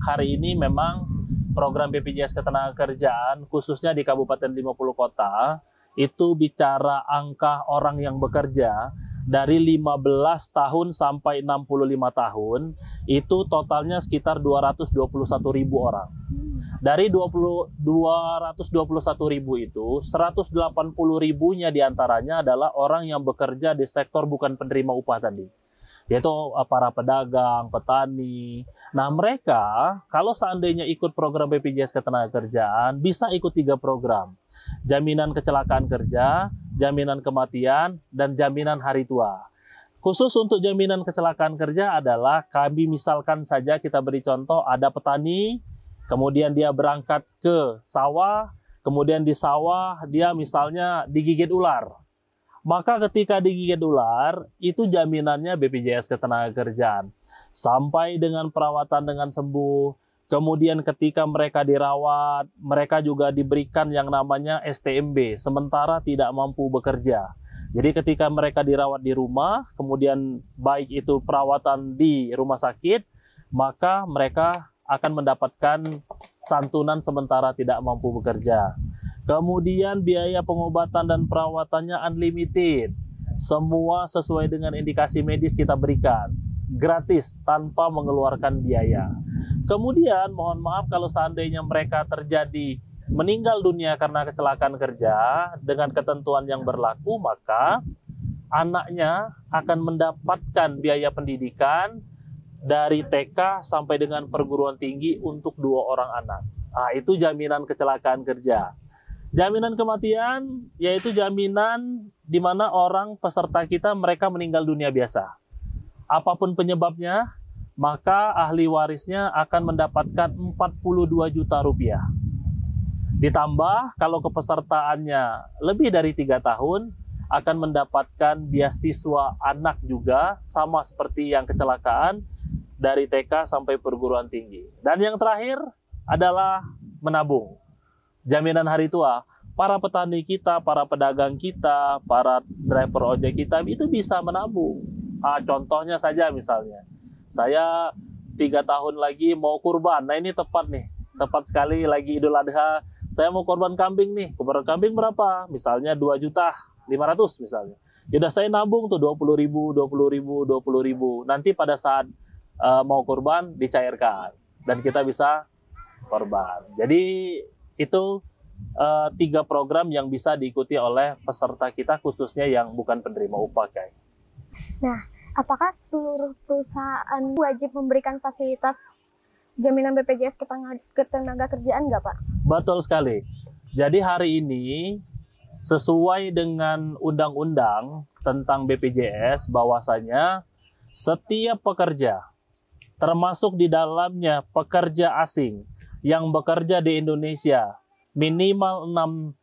hari ini memang program BPJS Ketenagakerjaan khususnya di Kabupaten 50 Kota itu bicara angka orang yang bekerja dari 15 tahun sampai 65 tahun itu totalnya sekitar 221.000 orang. Dari 221.000 itu 180.000-nya diantaranya adalah orang yang bekerja di sektor bukan penerima upah tadi, yaitu para pedagang, petani. Nah mereka kalau seandainya ikut program BPJS Ketenagakerjaan bisa ikut 3 program. Jaminan kecelakaan kerja, jaminan kematian, dan jaminan hari tua. Khusus untuk jaminan kecelakaan kerja adalah kami misalkan saja kita beri contoh ada petani, kemudian dia berangkat ke sawah, kemudian di sawah dia misalnya digigit ular. Maka ketika digigit ular, itu jaminannya BPJS Ketenagakerjaan. Sampai dengan perawatan dengan sembuh, kemudian ketika mereka dirawat, mereka juga diberikan yang namanya STMB, sementara tidak mampu bekerja. Jadi ketika mereka dirawat di rumah, kemudian baik itu perawatan di rumah sakit, maka mereka akan mendapatkan santunan sementara tidak mampu bekerja. Kemudian biaya pengobatan dan perawatannya unlimited. Semua sesuai dengan indikasi medis kita berikan. Gratis, tanpa mengeluarkan biaya. Kemudian mohon maaf kalau seandainya mereka terjadi meninggal dunia karena kecelakaan kerja dengan ketentuan yang berlaku, maka anaknya akan mendapatkan biaya pendidikan dari TK sampai dengan perguruan tinggi untuk 2 orang anak. Nah, itu jaminan kecelakaan kerja. Jaminan kematian yaitu jaminan di mana orang peserta kita mereka meninggal dunia biasa. Apapun penyebabnya, maka ahli warisnya akan mendapatkan 42 juta rupiah. Ditambah kalau kepesertaannya lebih dari 3 tahun, akan mendapatkan beasiswa anak juga, sama seperti yang kecelakaan, dari TK sampai perguruan tinggi. Dan yang terakhir adalah menabung. Jaminan hari tua. Para petani kita, para pedagang kita, para driver ojek kita, itu bisa menabung. Contohnya saja misalnya, saya 3 tahun lagi mau kurban. Nah ini tepat nih, tepat sekali lagi Idul Adha. Saya mau korban kambing nih, korban kambing berapa? Misalnya 2.500.000 misalnya. Yaudah saya nabung tuh 20.000, 20.000, 20.000. Nanti pada saat mau kurban dicairkan dan kita bisa korban. Jadi itu 3 program yang bisa diikuti oleh peserta kita khususnya yang bukan penerima upah, Kay. Nah, apakah seluruh perusahaan wajib memberikan fasilitas jaminan BPJS Ketenagakerjaan nggak, Pak? Betul sekali. Jadi hari ini sesuai dengan undang-undang tentang BPJS bahwasanya setiap pekerja termasuk di dalamnya pekerja asing yang bekerja di Indonesia minimal 6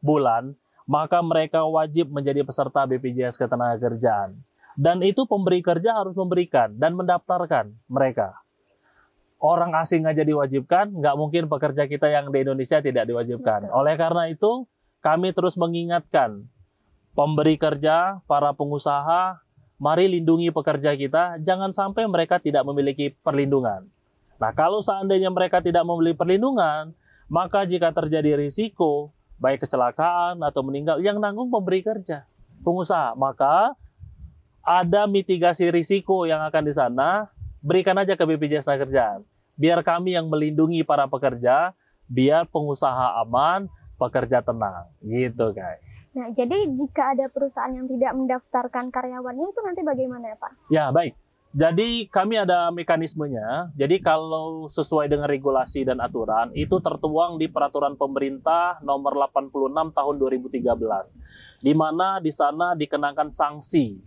bulan, maka mereka wajib menjadi peserta BPJS Ketenagakerjaan. Dan itu pemberi kerja harus memberikan dan mendaftarkan mereka. Orang asing aja diwajibkan, nggak mungkin pekerja kita yang di Indonesia tidak diwajibkan. Oleh karena itu, kami terus mengingatkan pemberi kerja, para pengusaha, mari lindungi pekerja kita, jangan sampai mereka tidak memiliki perlindungan. Nah, kalau seandainya mereka tidak memiliki perlindungan, maka jika terjadi risiko, baik kecelakaan atau meninggal, yang nanggung pemberi kerja, pengusaha. Maka ada mitigasi risiko yang akan di sana, berikan aja ke BPJS Ketenagakerjaan. Biar kami yang melindungi para pekerja, biar pengusaha aman, pekerja tenang. Gitu, guys. Nah, jadi jika ada perusahaan yang tidak mendaftarkan karyawannya itu nanti bagaimana ya, Pak? Ya, baik. Jadi kami ada mekanismenya. Jadi kalau sesuai dengan regulasi dan aturan, itu tertuang di Peraturan Pemerintah Nomor 86 Tahun 2013. Di mana di sana dikenakan sanksi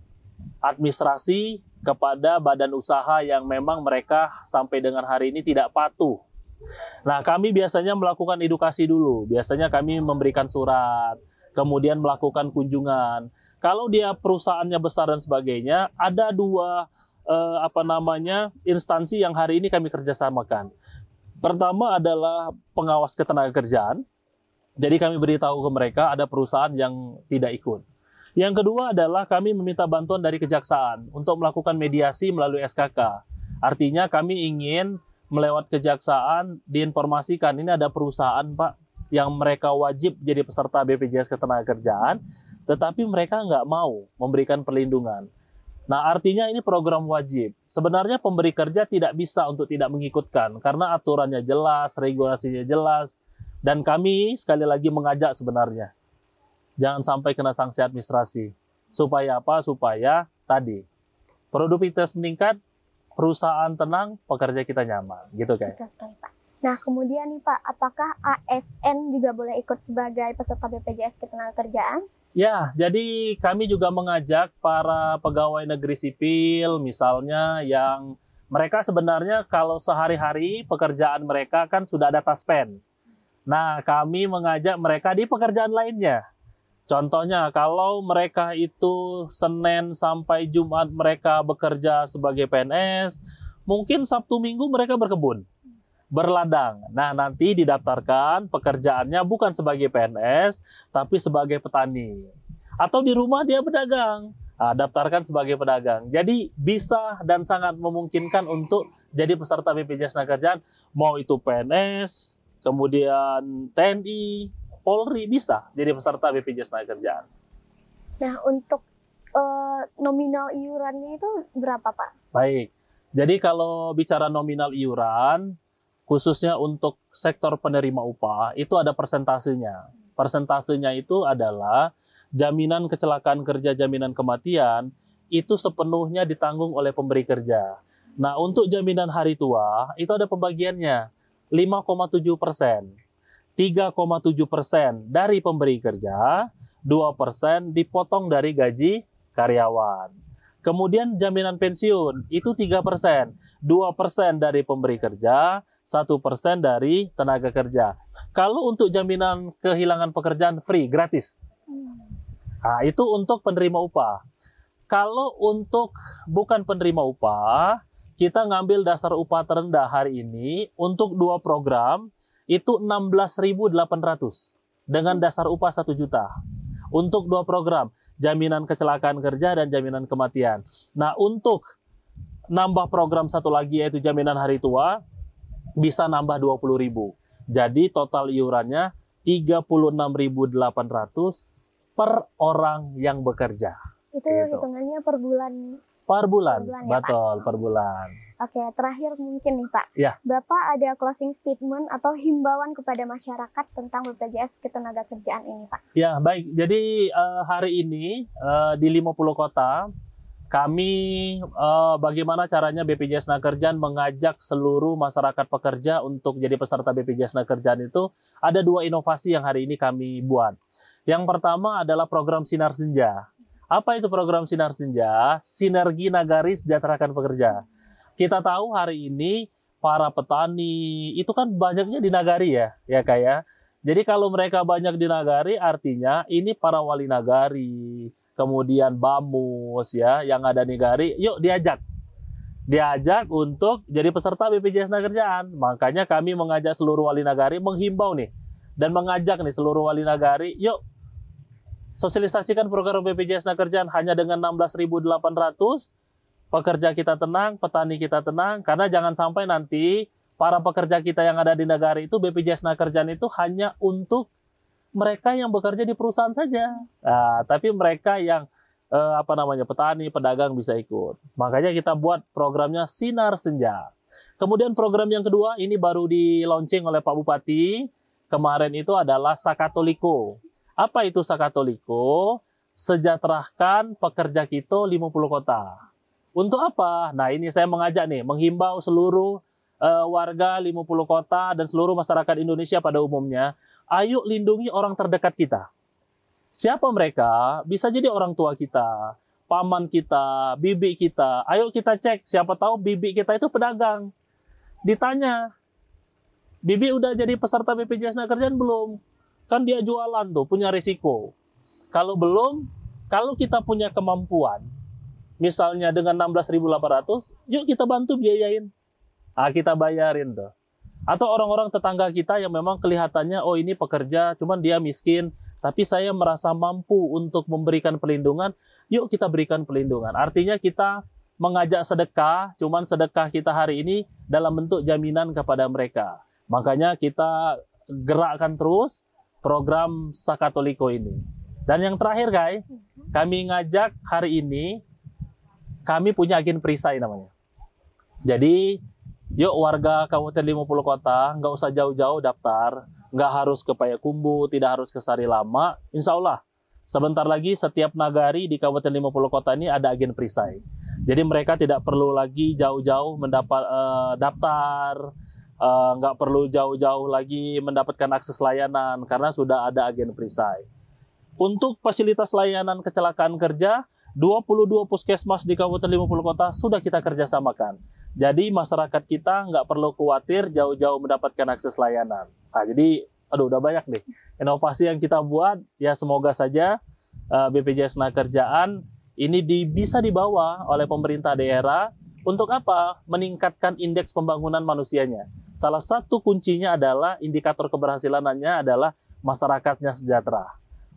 administrasi kepada badan usaha yang memang mereka sampai dengan hari ini tidak patuh. Nah, kami biasanya melakukan edukasi dulu. Biasanya kami memberikan surat, kemudian melakukan kunjungan. Kalau dia perusahaannya besar dan sebagainya, ada 2 instansi yang hari ini kami kerjasamakan. Pertama adalah pengawas ketenagakerjaan. Jadi kami beritahu ke mereka ada perusahaan yang tidak ikut. Yang kedua adalah kami meminta bantuan dari kejaksaan untuk melakukan mediasi melalui SKK. Artinya kami ingin melewat kejaksaan diinformasikan ini ada perusahaan Pak yang mereka wajib jadi peserta BPJS Ketenagakerjaan, tetapi mereka nggak mau memberikan perlindungan. Nah, artinya ini program wajib. Sebenarnya pemberi kerja tidak bisa untuk tidak mengikutkan, karena aturannya jelas, regulasinya jelas, dan kami sekali lagi mengajak sebenarnya, jangan sampai kena sanksi administrasi. Supaya apa? Supaya tadi, produktivitas meningkat, perusahaan tenang, pekerja kita nyaman, gitu kan? Betul sekali, Pak. Nah, kemudian nih Pak, apakah ASN juga boleh ikut sebagai peserta BPJS Ketenagakerjaan? Ya, jadi kami juga mengajak para pegawai negeri sipil, misalnya yang mereka sebenarnya kalau sehari-hari pekerjaan mereka kan sudah ada taspen. Nah, kami mengajak mereka di pekerjaan lainnya. Contohnya, kalau mereka itu Senin sampai Jumat mereka bekerja sebagai PNS, mungkin Sabtu Minggu mereka berkebun, berladang. Nah, nanti didaftarkan pekerjaannya bukan sebagai PNS, tapi sebagai petani. Atau di rumah dia berdagang, daftarkan sebagai pedagang. Jadi bisa dan sangat memungkinkan untuk jadi peserta BPJS Ketenagakerjaan, mau itu PNS, kemudian TNI, Polri, bisa jadi peserta BPJS Ketenagakerjaan. Nah, untuk nominal iurannya itu berapa, Pak? Baik, jadi kalau bicara nominal iuran, khususnya untuk sektor penerima upah, itu ada persentasenya. Persentasenya itu adalah jaminan kecelakaan kerja, jaminan kematian, itu sepenuhnya ditanggung oleh pemberi kerja. Nah, untuk jaminan hari tua, itu ada pembagiannya, 5,7%. 3,7% dari pemberi kerja, 2% dipotong dari gaji karyawan. Kemudian jaminan pensiun, itu 3%. 2% dari pemberi kerja, 1% dari tenaga kerja. Kalau untuk jaminan kehilangan pekerjaan free, gratis. Nah, itu untuk penerima upah. Kalau untuk bukan penerima upah, kita ngambil dasar upah terendah hari ini untuk 2 program, itu 16.800 dengan dasar upah 1 juta. Untuk 2 program, jaminan kecelakaan kerja dan jaminan kematian. Nah, untuk nambah program satu lagi yaitu jaminan hari tua, bisa nambah 20.000. Jadi total iurannya 36.800 per orang yang bekerja. Itu hitungannya per bulan? Per bulan, ya, betul, Pak? Per bulan. Oke, terakhir mungkin nih Pak. Ya. Bapak ada closing statement atau himbauan kepada masyarakat tentang BPJS Ketenagakerjaan ini, Pak? Ya, baik. Jadi hari ini di 50 kota, kami bagaimana caranya BPJS Ketenagakerjaan mengajak seluruh masyarakat pekerja untuk jadi peserta BPJS Ketenagakerjaan itu, ada 2 inovasi yang hari ini kami buat. Yang pertama adalah program Sinar Senja. Apa itu program Sinar Senja? Sinergi Nagari Sejahterakan Pekerja. Kita tahu hari ini para petani itu kan banyaknya di nagari ya kayak. Jadi kalau mereka banyak di nagari, artinya ini para wali nagari, kemudian bamus ya yang ada di nagari, yuk diajak untuk jadi peserta BPJS Ketenagakerjaan. Makanya kami mengajak seluruh wali nagari, menghimbau nih dan mengajak nih seluruh wali nagari, yuk sosialisasikan program BPJS Ketenagakerjaan hanya dengan 16.800. Pekerja kita tenang, petani kita tenang, karena jangan sampai nanti para pekerja kita yang ada di negara itu BPJS Ketenagakerjaan itu hanya untuk mereka yang bekerja di perusahaan saja. Nah, tapi mereka yang petani, pedagang bisa ikut. Makanya kita buat programnya Sinar Senja. Kemudian program yang kedua ini baru di launching oleh Pak Bupati kemarin itu adalah Sakatoliko. Apa itu Sakatoliko? Sejahterakan pekerja kita 50 kota. Untuk apa? Nah, ini saya mengajak nih, menghimbau seluruh warga 50 kota dan seluruh masyarakat Indonesia pada umumnya, ayo lindungi orang terdekat kita. Siapa mereka? Bisa jadi orang tua kita, paman kita, bibi kita. Ayo kita cek, siapa tahu bibi kita itu pedagang. Ditanya, bibi udah jadi peserta BPJS Ketenagakerjaan belum? Kan dia jualan tuh, punya risiko. Kalau belum, kalau kita punya kemampuan, misalnya dengan 16.800, yuk kita bantu biayain. Kita bayarin tuh. Atau orang-orang tetangga kita yang memang kelihatannya, oh ini pekerja, cuman dia miskin, tapi saya merasa mampu untuk memberikan perlindungan, yuk kita berikan perlindungan. Artinya kita mengajak sedekah, cuman sedekah kita hari ini dalam bentuk jaminan kepada mereka. Makanya kita gerakkan terus program Sakatoliko ini. Dan yang terakhir guys, kami ngajak hari ini, kami punya agen perisai namanya. Jadi, yuk warga Kabupaten 50 Kota, nggak usah jauh-jauh daftar, nggak harus ke Payakumbuh, tidak harus ke Sari Lama. Insya Allah, sebentar lagi setiap nagari di Kabupaten 50 Kota ini ada agen perisai. Jadi mereka tidak perlu lagi jauh-jauh daftar, nggak perlu jauh-jauh lagi mendapatkan akses layanan, karena sudah ada agen perisai. Untuk fasilitas layanan kecelakaan kerja, 22 puskesmas di Kabupaten 50 Kota sudah kita kerjasamakan. Jadi masyarakat kita nggak perlu khawatir jauh-jauh mendapatkan akses layanan. Nah, jadi, udah banyak nih inovasi yang kita buat. Ya semoga saja BPJS Tenagakerjaan ini bisa dibawa oleh pemerintah daerah untuk apa? Meningkatkan indeks pembangunan manusianya. Salah satu kuncinya adalah indikator keberhasilannya adalah masyarakatnya sejahtera.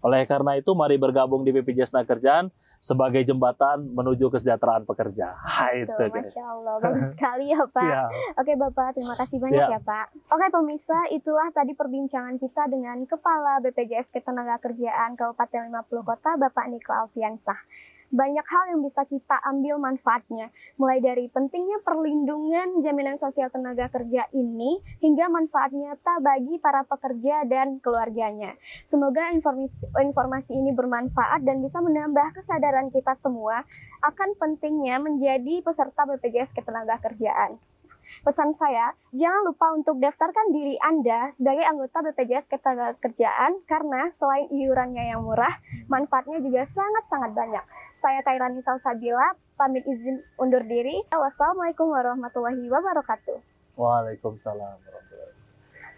Oleh karena itu, mari bergabung di BPJS Tenagakerjaan sebagai jembatan menuju kesejahteraan pekerja. Itu Masya Allah, bagus sekali ya Pak. Siap. Oke Bapak, terima kasih banyak ya Pak. Oke pemirsa, itulah tadi perbincangan kita dengan Kepala BPJS Ketenagakerjaan Kabupaten 50 Kota, Bapak Niko Alfiansah. Banyak hal yang bisa kita ambil manfaatnya, mulai dari pentingnya perlindungan jaminan sosial tenaga kerja ini, hingga manfaat nyata bagi para pekerja dan keluarganya. Semoga informasi ini bermanfaat dan bisa menambah kesadaran kita semua akan pentingnya menjadi peserta BPJS Ketenagakerjaan. Pesan saya, jangan lupa untuk daftarkan diri Anda sebagai anggota BPJS Ketenagakerjaan karena selain iurannya yang murah, manfaatnya juga sangat-sangat banyak. Saya Kairani Salsabila, pamit izin undur diri. Wassalamualaikum warahmatullahi wabarakatuh. Waalaikumsalam warahmatullahi wabarakatuh.